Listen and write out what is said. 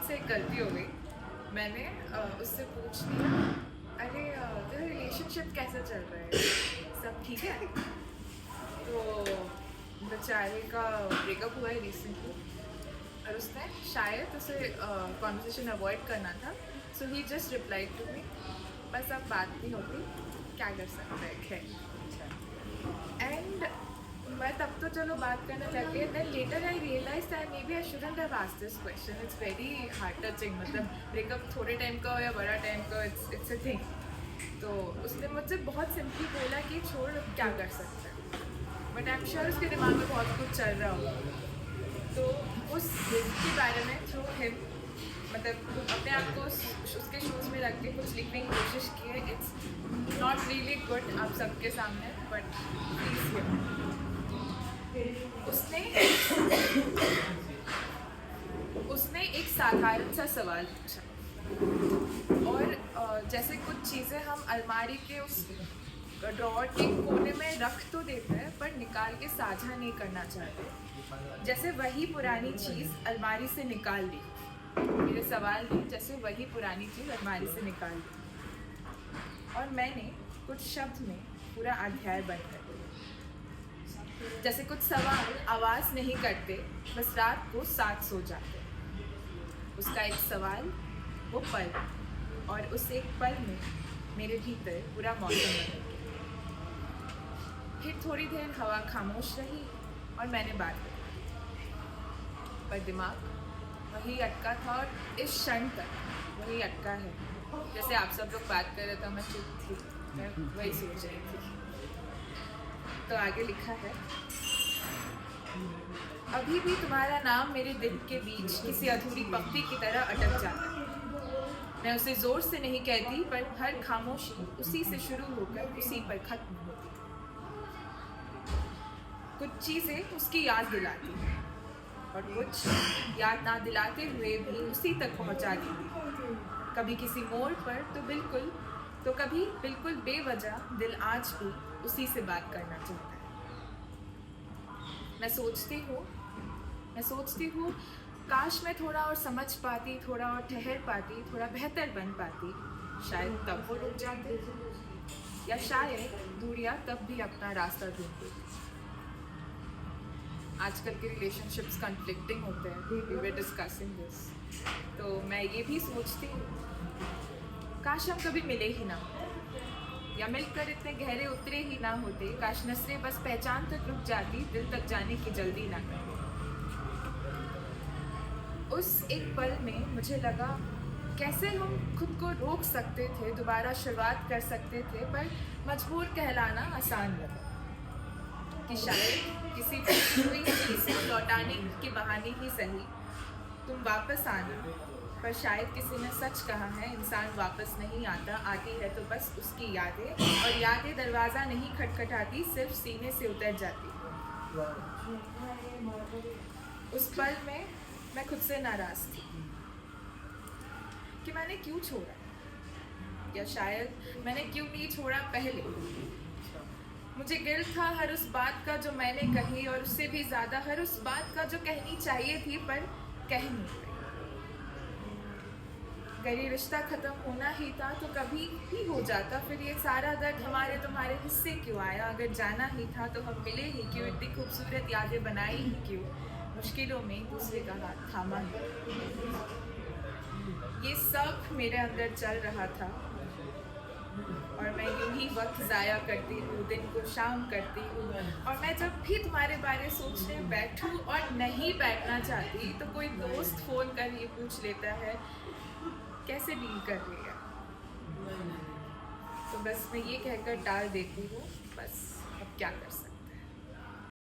मुझसे एक गलती हो गई। मैंने उससे पूछ लिया, अरे तेरा रिलेशनशिप कैसा चल रहा है, सब ठीक है? तो बेचारे का ब्रेकअप हुआ है रिसेंटली और उसने शायद उसे कॉन्वर्सेशन अवॉइड करना था, सो ही जस्ट रिप्लाइड टू मी, बस अब बात नहीं होती, क्या कर सकते हैं, खैर। एंड मैं तब तो चलो बात करना चाहती है, then later I realise that maybe I shouldn't have asked this question. It's very heart touching, मतलब ब्रेकअप थोड़े टाइम का हो या बड़ा टाइम का, इट्स अ थिंग। तो उसने मुझसे बहुत सिंपली बोला कि छोड़, क्या कर सकते हैं, बट आई एम श्योर उसके दिमाग में बहुत कुछ चल रहा होगा। तो उस के बारे में थ्रू हिम, मतलब अपने आप को उसके शूज़ में रख के कुछ लिखने की कोशिश की है। इट्स नॉट रियली गुड आप सबके सामने, बट प्लीज़ हियर। उसने एक साधारण सा सवाल पूछा, और जैसे कुछ चीज़ें हम अलमारी के उस ड्रॉअर के कोने में रख तो देते हैं पर निकाल के साझा नहीं करना चाहते, जैसे वही पुरानी चीज़ अलमारी से निकाल ली। मेरे सवाल में जैसे वही पुरानी चीज़ अलमारी से निकाल ली, और मैंने कुछ शब्द में पूरा अध्याय बंद कर दिया। जैसे कुछ सवाल आवाज़ नहीं करते, बस रात को साथ सो जाते। उसका एक सवाल, वो पल, और उस एक पल में मेरे भीतर पूरा मौसम बदल गया। फिर थोड़ी देर हवा खामोश रही और मैंने बात की, पर दिमाग वही अटका था, और इस क्षण तक वही अटका है। जैसे आप सब लोग बात कर रहे थे, मैं चुप थी, मैं वही सोच रही थी। तो आगे लिखा है, अभी भी तुम्हारा नाम मेरे दिल के बीच किसी अधूरी पंक्ति की तरह अटक जाता है। मैं उसे जोर से नहीं कहती, पर हर खामोशी उसी से शुरू होकर उसी पर खत्म होती है। कुछ चीज़ें उसकी याद दिलाती हैं, और कुछ याद ना दिलाते हुए भी उसी तक पहुंचा देती। कभी किसी मोड़ पर तो कभी बिल्कुल बेवजह दिल आज भी उसी से बात करना चाहता है। मैं सोचती हूँ काश मैं थोड़ा और समझ पाती, थोड़ा और ठहर पाती, थोड़ा बेहतर बन पाती, शायद तब वो रुक जाते, या शायद दूरियां तब भी अपना रास्ता ढूंढती। आजकल के रिलेशनशिप्स कॉन्फ्लिक्टिंग होते हैं, वी वर डिस्कसिंग दिस। तो मैं ये भी सोचती हूँ काश हम कभी मिले ही ना, या मिलकर इतने गहरे उतरे ही ना होते। काश नसरें बस पहचान तक रुक जाती, दिल तक जाने की जल्दी ना करते। उस एक पल में मुझे लगा कैसे हम खुद को रोक सकते थे, दोबारा शुरुआत कर सकते थे, पर मजबूर कहलाना आसान लगा। कि शायद किसी हुई चीज़ को लौटाने के बहाने ही सही तुम वापस आना, पर शायद किसी ने सच कहा है, इंसान वापस नहीं आता, आती है तो बस उसकी यादें, और यादें दरवाज़ा नहीं खटखटाती, सिर्फ सीने से उतर जाती। उस पल में मैं खुद से नाराज़ थी कि मैंने क्यों छोड़ा, या शायद मैंने क्यों नहीं छोड़ा पहले। मुझे गिल्ट था हर उस बात का जो मैंने कही, और उससे भी ज़्यादा हर उस बात का जो कहनी चाहिए थी पर कह नहीं पाई। अगर ये रिश्ता ख़त्म होना ही था तो कभी भी हो जाता, फिर ये सारा दर्द हमारे तुम्हारे हिस्से क्यों आया? अगर जाना ही था तो हम मिले ही क्यों? इतनी खूबसूरत यादें बनाई ही क्यों? मुश्किलों में एक दूसरे का हाथ थामा ही। ये सब मेरे अंदर चल रहा था, और मैं यूं ही वक्त ज़ाया करती हूँ, दिन को शाम करती हूँ। और मैं जब भी तुम्हारे बारे सोचने बैठूँ और नहीं बैठना चाहती, तो कोई दोस्त फ़ोन कर ये पूछ लेता है कैसे डील कर रही है। तो बस मैं ये कहकर टाल देती हूँ, बस अब क्या कर सकती हूँ।